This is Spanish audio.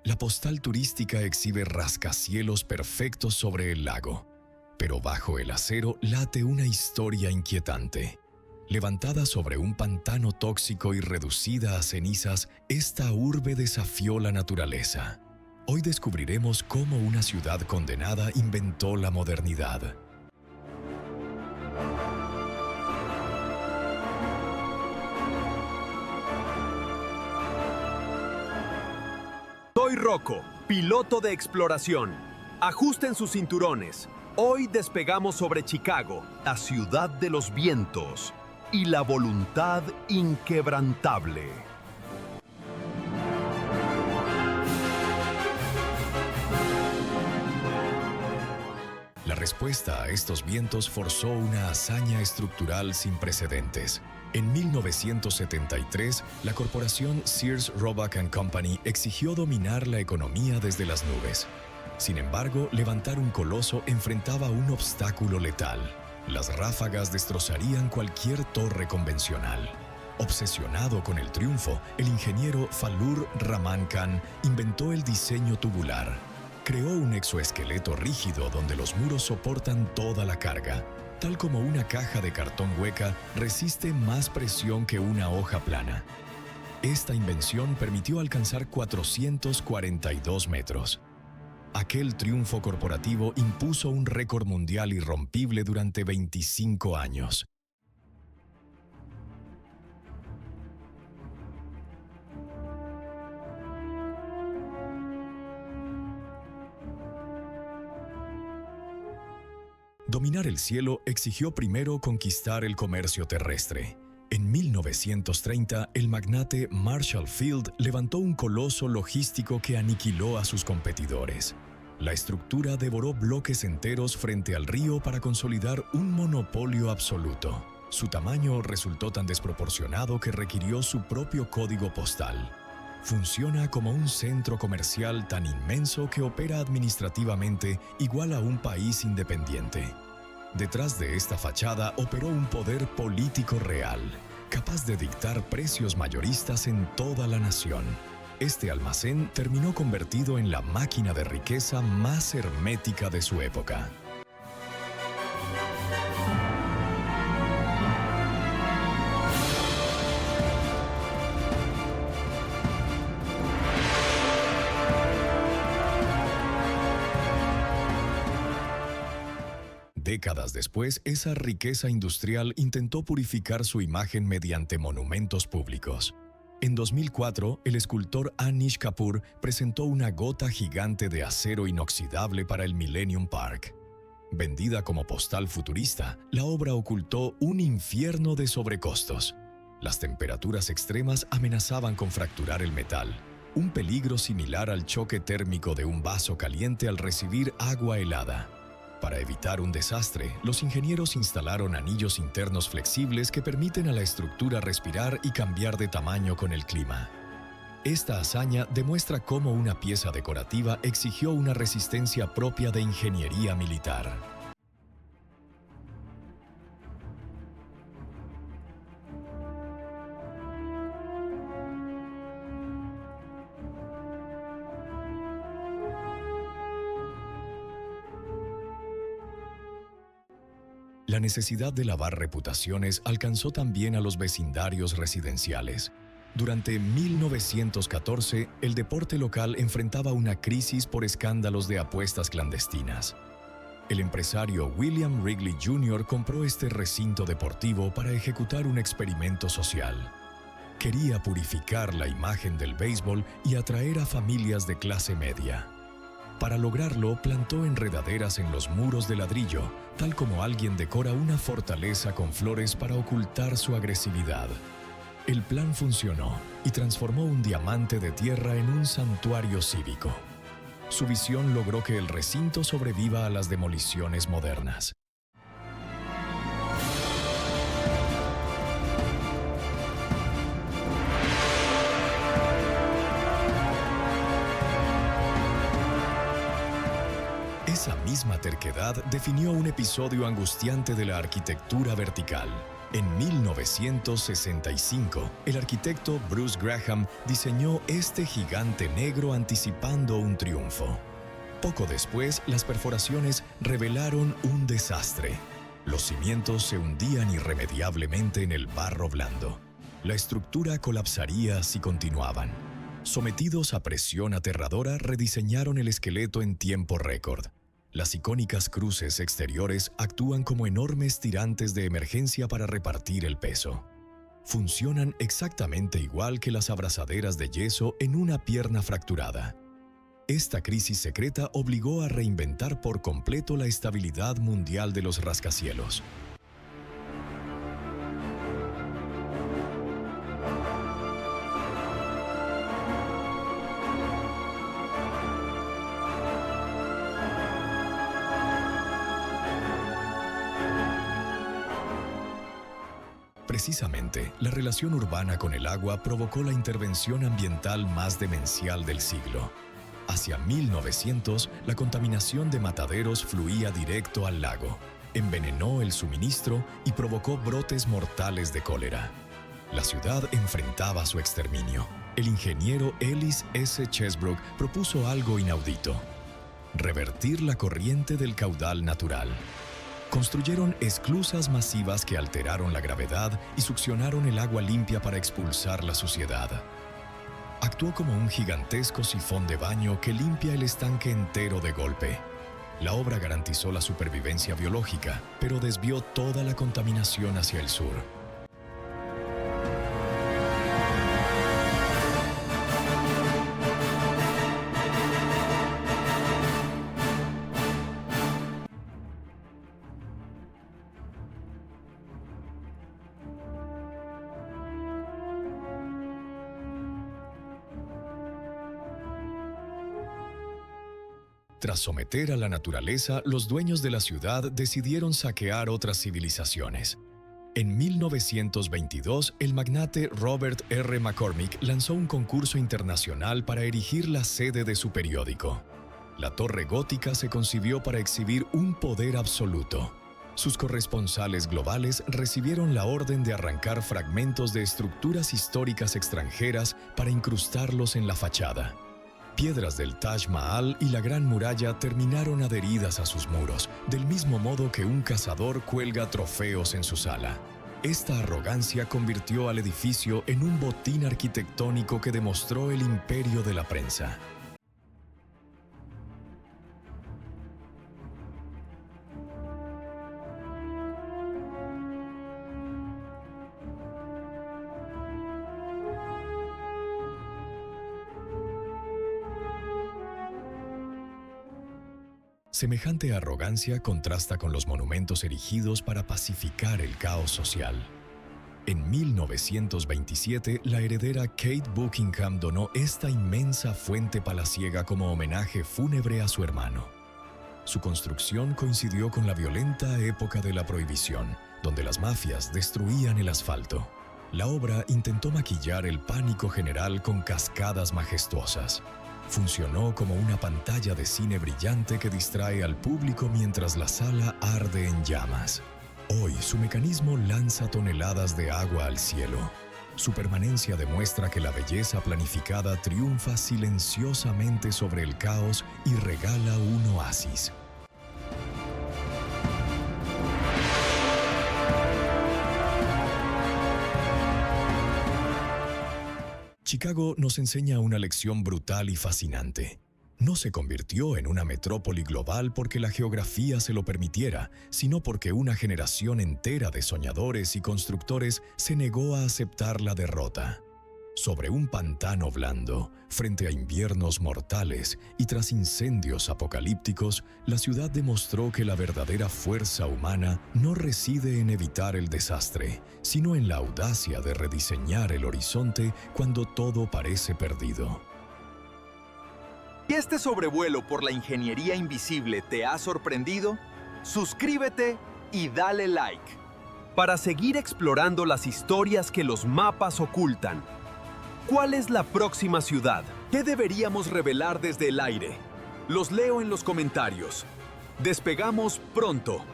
La postal turística exhibe rascacielos perfectos sobre el lago, pero bajo el acero late una historia inquietante. Levantada sobre un pantano tóxico y reducida a cenizas, esta urbe desafió la naturaleza. Hoy descubriremos cómo una ciudad condenada inventó la modernidad. Soy Rocco, piloto de exploración. Ajusten sus cinturones. Hoy despegamos sobre Chicago, la ciudad de los vientos y la voluntad inquebrantable. La respuesta a estos vientos forzó una hazaña estructural sin precedentes. En 1973, la corporación Sears Roebuck & Company exigió dominar la economía desde las nubes. Sin embargo, levantar un coloso enfrentaba un obstáculo letal. Las ráfagas destrozarían cualquier torre convencional. Obsesionado con el triunfo, el ingeniero Falur Rahman Khan inventó el diseño tubular. Creó un exoesqueleto rígido donde los muros soportan toda la carga. Tal como una caja de cartón hueca resiste más presión que una hoja plana. Esta invención permitió alcanzar 442 metros. Aquel triunfo corporativo impuso un récord mundial irrompible durante 25 años. Dominar el cielo exigió primero conquistar el comercio terrestre. En 1930, el magnate Marshall Field levantó un coloso logístico que aniquiló a sus competidores. La estructura devoró bloques enteros frente al río para consolidar un monopolio absoluto. Su tamaño resultó tan desproporcionado que requirió su propio código postal. Funciona como un centro comercial tan inmenso que opera administrativamente igual a un país independiente. Detrás de esta fachada operó un poder político real, capaz de dictar precios mayoristas en toda la nación. Este almacén terminó convertido en la máquina de riqueza más hermética de su época. Décadas después, esa riqueza industrial intentó purificar su imagen mediante monumentos públicos. En 2004, el escultor Anish Kapoor presentó una gota gigante de acero inoxidable para el Millennium Park. Vendida como postal futurista, la obra ocultó un infierno de sobrecostos. Las temperaturas extremas amenazaban con fracturar el metal, un peligro similar al choque térmico de un vaso caliente al recibir agua helada. Para evitar un desastre, los ingenieros instalaron anillos internos flexibles que permiten a la estructura respirar y cambiar de tamaño con el clima. Esta hazaña demuestra cómo una pieza decorativa exigió una resistencia propia de ingeniería militar. La necesidad de lavar reputaciones alcanzó también a los vecindarios residenciales. Durante 1914, el deporte local enfrentaba una crisis por escándalos de apuestas clandestinas. El empresario William Wrigley Jr. compró este recinto deportivo para ejecutar un experimento social. Quería purificar la imagen del béisbol y atraer a familias de clase media. Para lograrlo, plantó enredaderas en los muros de ladrillo, tal como alguien decora una fortaleza con flores para ocultar su agresividad. El plan funcionó y transformó un diamante de tierra en un santuario cívico. Su visión logró que el recinto sobreviva a las demoliciones modernas. Esa misma terquedad definió un episodio angustiante de la arquitectura vertical. En 1965, el arquitecto Bruce Graham diseñó este gigante negro anticipando un triunfo. Poco después, las perforaciones revelaron un desastre. Los cimientos se hundían irremediablemente en el barro blando. La estructura colapsaría si continuaban. Sometidos a presión aterradora, rediseñaron el esqueleto en tiempo récord. Las icónicas cruces exteriores actúan como enormes tirantes de emergencia para repartir el peso. Funcionan exactamente igual que las abrazaderas de yeso en una pierna fracturada. Esta crisis secreta obligó a reinventar por completo la estabilidad mundial de los rascacielos. Precisamente, la relación urbana con el agua provocó la intervención ambiental más demencial del siglo. Hacia 1900, la contaminación de mataderos fluía directo al lago, envenenó el suministro y provocó brotes mortales de cólera. La ciudad enfrentaba su exterminio. El ingeniero Ellis S. Chesbrough propuso algo inaudito: revertir la corriente del caudal natural. Construyeron esclusas masivas que alteraron la gravedad y succionaron el agua limpia para expulsar la suciedad. Actuó como un gigantesco sifón de baño que limpia el estanque entero de golpe. La obra garantizó la supervivencia biológica, pero desvió toda la contaminación hacia el sur. Tras someter a la naturaleza, los dueños de la ciudad decidieron saquear otras civilizaciones. En 1922, el magnate Robert R. McCormick lanzó un concurso internacional para erigir la sede de su periódico. La torre gótica se concibió para exhibir un poder absoluto. Sus corresponsales globales recibieron la orden de arrancar fragmentos de estructuras históricas extranjeras para incrustarlos en la fachada. Piedras del Taj Mahal y la Gran Muralla terminaron adheridas a sus muros, del mismo modo que un cazador cuelga trofeos en su sala. Esta arrogancia convirtió al edificio en un botín arquitectónico que demostró el imperio de la prensa. Semejante arrogancia contrasta con los monumentos erigidos para pacificar el caos social. En 1927, la heredera Kate Buckingham donó esta inmensa fuente palaciega como homenaje fúnebre a su hermano. Su construcción coincidió con la violenta época de la Prohibición, donde las mafias destruían el asfalto. La obra intentó maquillar el pánico general con cascadas majestuosas. Funcionó como una pantalla de cine brillante que distrae al público mientras la sala arde en llamas. Hoy, su mecanismo lanza toneladas de agua al cielo. Su permanencia demuestra que la belleza planificada triunfa silenciosamente sobre el caos y regala un oasis. Chicago nos enseña una lección brutal y fascinante. No se convirtió en una metrópoli global porque la geografía se lo permitiera, sino porque una generación entera de soñadores y constructores se negó a aceptar la derrota. Sobre un pantano blando, frente a inviernos mortales y tras incendios apocalípticos, la ciudad demostró que la verdadera fuerza humana no reside en evitar el desastre, sino en la audacia de rediseñar el horizonte cuando todo parece perdido. Si este sobrevuelo por la ingeniería invisible te ha sorprendido, suscríbete y dale like para seguir explorando las historias que los mapas ocultan. ¿Cuál es la próxima ciudad? ¿Qué deberíamos revelar desde el aire? Los leo en los comentarios. Despegamos pronto.